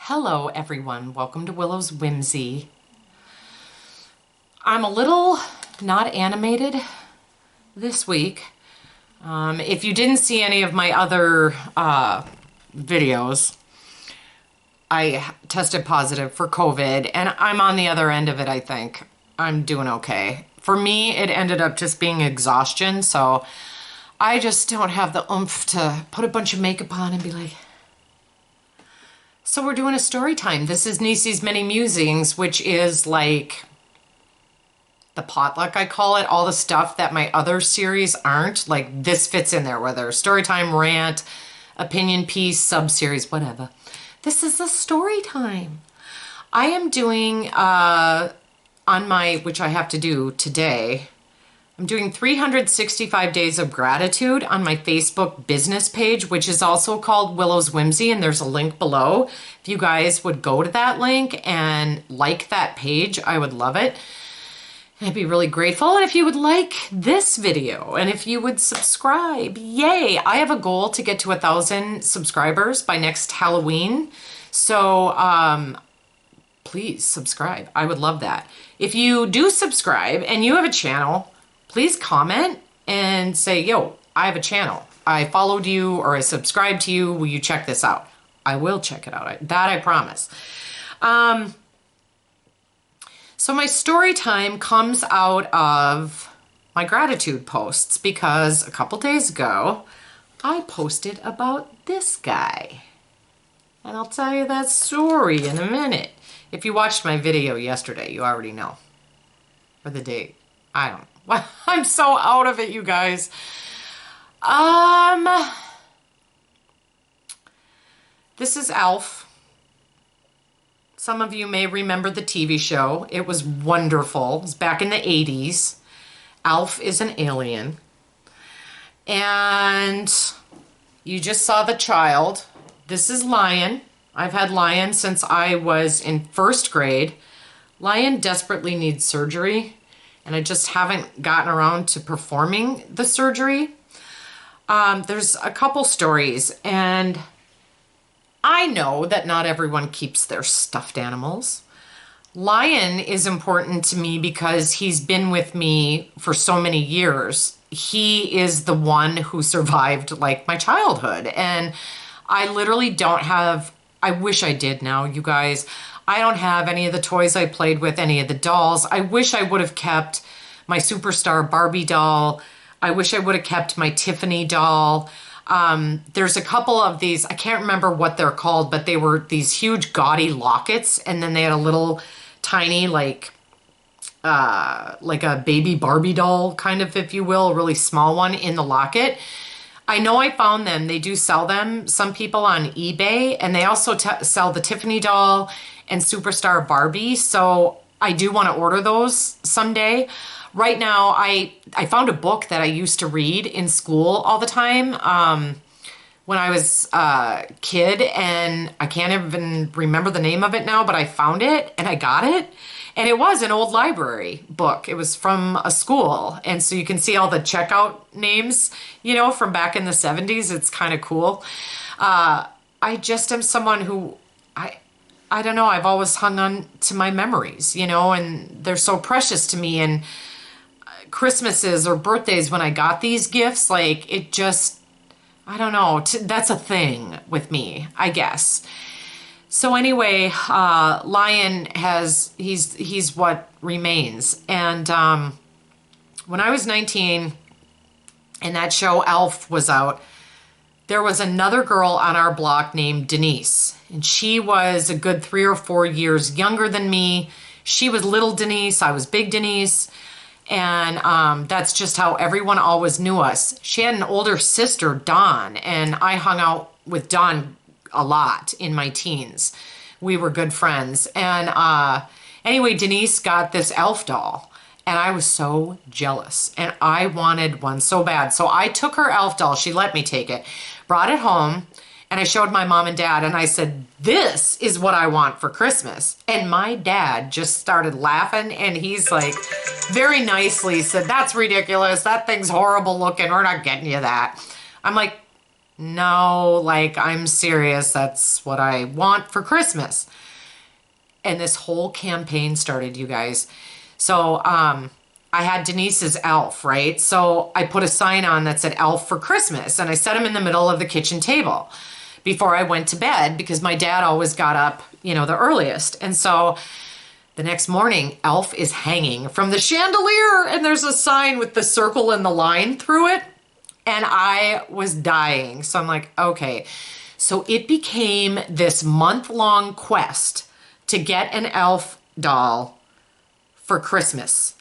Hello everyone, welcome to Willow's Whimsy. I'm a little not animated this week. If you didn't see any of my other videos, I tested positive for COVID and I'm on the other end of it, I think. I'm doing okay. For me, it ended up just being exhaustion, so I just don't have the oomph to put a bunch of makeup on and be like, so we're doing a story time. This is Neecie's Many Musings, which is like the potluck, I call it. All the stuff that my other series aren't. Like this fits in there, whether story time, rant, opinion piece, sub-series, whatever. This is the story time. I am doing, on my, which I have to do today, I'm doing 365 days of gratitude on my Facebook business page, which is also called Willow's Whimsy, and there's a link below. If you guys would go to that link and like that page, I would love it. I'd be really grateful. And if you would like this video and if you would subscribe, yay. I have a goal to get to 1,000 subscribers by next Halloween. So please subscribe. I would love that. If you do subscribe and you have a channel, please comment and say, yo, I have a channel. I followed you or I subscribed to you. Will you check this out? I will check it out. That I promise. So my story time comes out of my gratitude posts because a couple days ago, I posted about this guy. And I'll tell you that story in a minute. If you watched my video yesterday, you already know. Or the date. I don't know. I'm so out of it, you guys. This is Alf. Some of you may remember the TV show. It was wonderful. It was back in the 80s. Alf is an alien. And you just saw the child. This is Lion. I've had Lion since I was in first grade. Lion desperately needs surgery. And I just haven't gotten around to performing the surgery. There's a couple stories, and I know that not everyone keeps their stuffed animals. Lion is important to me because he's been with me for so many years. He is the one who survived like my childhood, and I literally don't have, I wish I did now, you guys. I don't have any of the toys I played with, any of the dolls. I wish I would have kept my Superstar Barbie doll. I wish I would have kept my Tiffany doll. There's a couple of these, I can't remember what they're called, but they were these huge gaudy lockets, and then they had a little tiny, like a baby Barbie doll, kind of, if you will, a really small one in the locket. I know I found them. They do sell them, some people on eBay, and they also sell the Tiffany doll and Superstar Barbie, so I do want to order those someday. Right now, I found a book that I used to read in school all the time when I was a kid, and I can't even remember the name of it now, but I found it, and I got it, and it was an old library book. It was from a school, and so you can see all the checkout names, you know, from back in the 70s. It's kind of cool. I just am someone who, I don't know, I've always hung on to my memories, you know, and they're so precious to me. And Christmases or birthdays when I got these gifts, like it just, I don't know, that's a thing with me, I guess. So anyway, Lion he's what remains. And when I was 19 and that show Alf was out, there was another girl on our block named Denise, and she was a good 3 or 4 years younger than me. She was little Denise, I was big Denise, and that's just how everyone always knew us. She had an older sister, Dawn, and I hung out with Dawn a lot in my teens. We were good friends, and anyway, Denise got this Elf doll. And I was so jealous, and I wanted one so bad. So I took her Elf doll, she let me take it, brought it home, and I showed my mom and dad, and I said, this is what I want for Christmas. And my dad just started laughing, and he's like, very nicely said, that's ridiculous, that thing's horrible looking, we're not getting you that. I'm like, No, like, I'm serious. That's what I want for Christmas. And this whole campaign started, you guys. So, I had Denise's elf, right? So I put a sign on that said elf for Christmas, and I set him in the middle of the kitchen table before I went to bed because my dad always got up, the earliest. And so the next morning, elf is hanging from the chandelier, and there's a sign with the circle and the line through it. And I was dying. So I'm like, okay. So it became this month-long quest to get an elf doll for Christmas.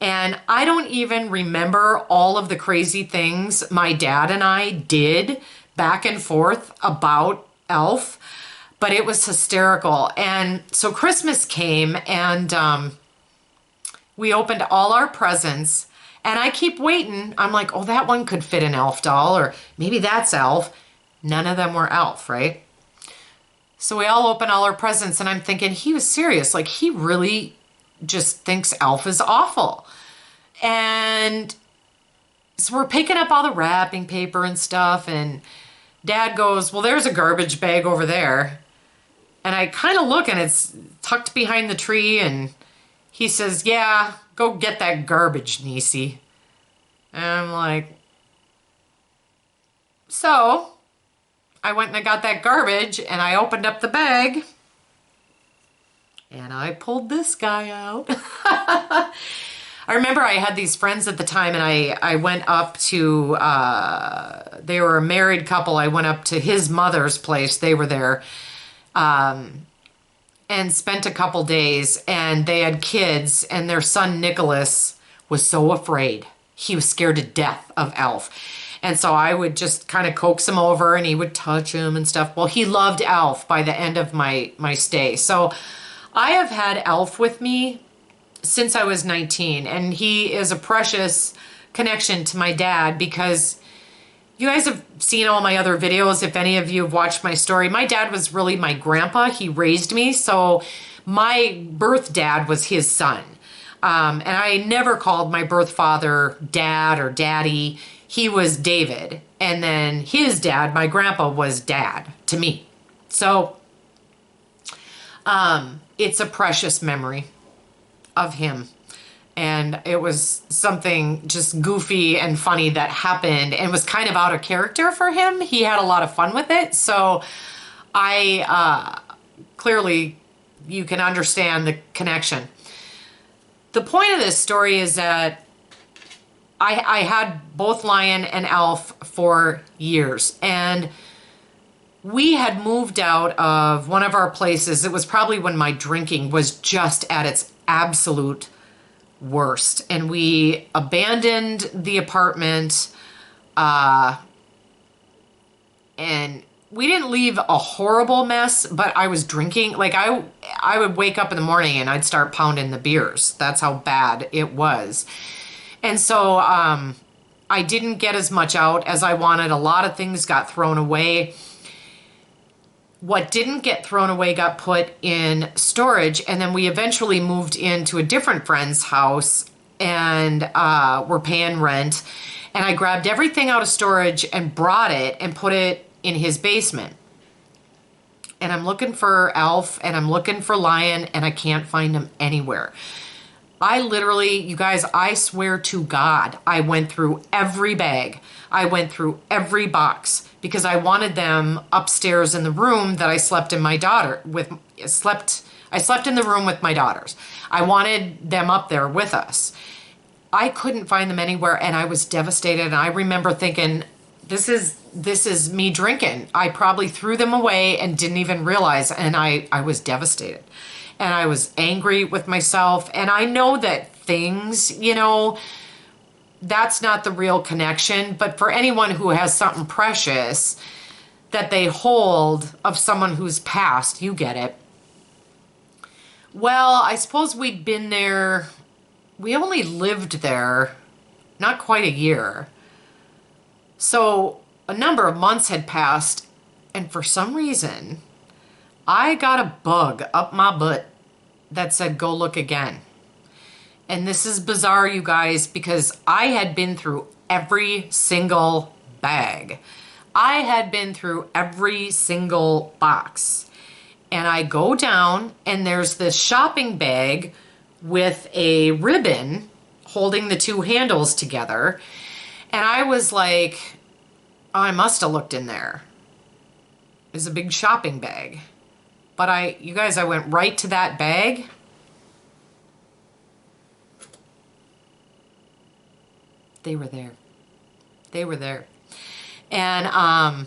And I don't even remember all of the crazy things my dad and I did back and forth about elf, but it was hysterical. And so Christmas came, and we opened all our presents. And I keep waiting. I'm like, oh, that one could fit an elf doll, or maybe that's elf. None of them were elf, right? So we all open all our presents, and I'm thinking, he was serious. Like, he really just thinks elf is awful. And so we're picking up all the wrapping paper and stuff, and Dad goes, well, there's a garbage bag over there. And I kind of look, and it's tucked behind the tree, and he says, yeah, go get that garbage, Neecie. And I'm like, so I went and I got that garbage, and I opened up the bag, and I pulled this guy out. I remember I had these friends at the time, and I went up to, they were a married couple. I went up to his mother's place. They were there. And spent a couple days, and they had kids, and their son Nicholas was so afraid. He was scared to death of elf. And so I would just kind of coax him over, and he would touch him and stuff. Well, he loved elf by the end of my stay. So I have had elf with me since I was 19, and he is a precious connection to my dad because you guys have seen all my other videos. If any of you have watched my story, my dad was really my grandpa. He raised me. So my birth dad was his son. And I never called my birth father dad or daddy. He was David. And then his dad, my grandpa, was dad to me. So it's a precious memory of him. And it was something just goofy and funny that happened and was kind of out of character for him. He had a lot of fun with it. So I clearly, you can understand the connection. The point of this story is that I had both Lion and Elf for years. And we had moved out of one of our places. It was probably when my drinking was just at its absolute worst, and we abandoned the apartment, and we didn't leave a horrible mess, but I was drinking. Like, I would wake up in the morning and I'd start pounding the beers. That's how bad it was. And so I didn't get as much out as I wanted. A lot of things got thrown away. What didn't get thrown away got put in storage, and then we eventually moved into a different friend's house, and we're paying rent. And I grabbed everything out of storage and brought it and put it in his basement. And I'm looking for Elf, and I'm looking for Lion, and I can't find them anywhere. I literally, you guys, I swear to God, I went through every bag. I went through every box because I wanted them upstairs in the room that I slept in I slept in the room with my daughters. I wanted them up there with us. I couldn't find them anywhere, and I was devastated. And I remember thinking, this is me drinking. I probably threw them away and didn't even realize, and I was devastated. And I was angry with myself. And I know that things, that's not the real connection. But for anyone who has something precious that they hold of someone who's passed, you get it. Well, I suppose we'd been there. We only lived there not quite a year. So a number of months had passed. And for some reason, I got a bug up my butt that said, go look again. And this is bizarre, you guys, because I had been through every single bag. I had been through every single box. And I go down and there's this shopping bag with a ribbon holding the two handles together. And I was like, oh, I must have looked in there. It's a big shopping bag. But you guys, I went right to that bag. They were there. They were there. And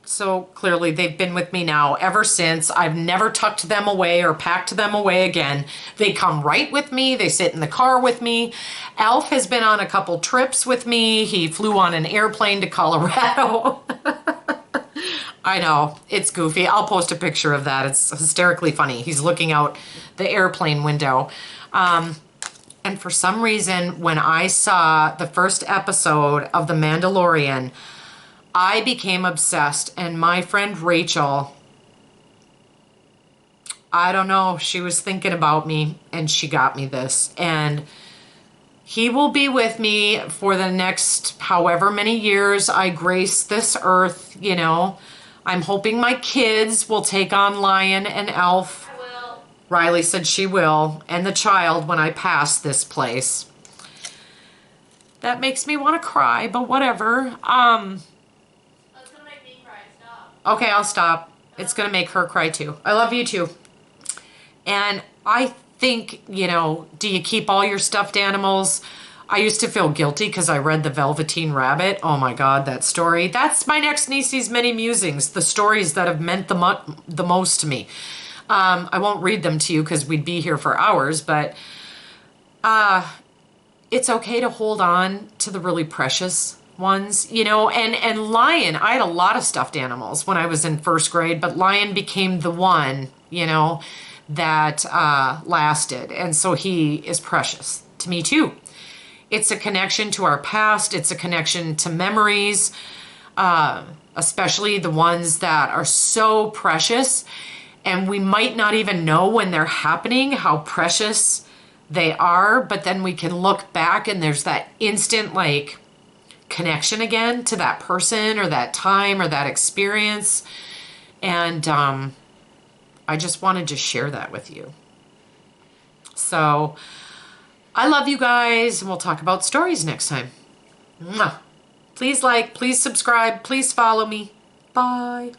so clearly they've been with me now ever since. I've never tucked them away or packed them away again. They come right with me. They sit in the car with me. Alf has been on a couple trips with me. He flew on an airplane to Colorado. I know, it's goofy. I'll post a picture of that. It's hysterically funny. He's looking out the airplane window. And for some reason, when I saw the first episode of The Mandalorian, I became obsessed. And my friend Rachel, I don't know, she was thinking about me and she got me this. And he will be with me for the next however many years I grace this earth, you know. I'm hoping my kids will take on Lion and Elf. Riley said she will, and the child when I pass this place. That makes me want to cry, but whatever. That's gonna make me cry. Stop. Okay, I'll stop. It's gonna make her cry too. I love you too. And I think, you know, do you keep all your stuffed animals? I used to feel guilty because I read The Velveteen Rabbit. Oh my God, that story. That's my next Niecy's Many Musings, the stories that have meant the most to me. I won't read them to you because we'd be here for hours, but it's okay to hold on to the really precious ones, you know, and Lion, I had a lot of stuffed animals when I was in first grade, but Lion became the one, you know, that lasted. And so he is precious to me too. It's a connection to our past. It's a connection to memories, especially the ones that are so precious. And we might not even know when they're happening how precious they are, but then we can look back and there's that instant like connection again to that person or that time or that experience. And I just wanted to share that with you. So I love you guys, and we'll talk about stories next time. Mwah. Please like, please subscribe, please follow me. Bye.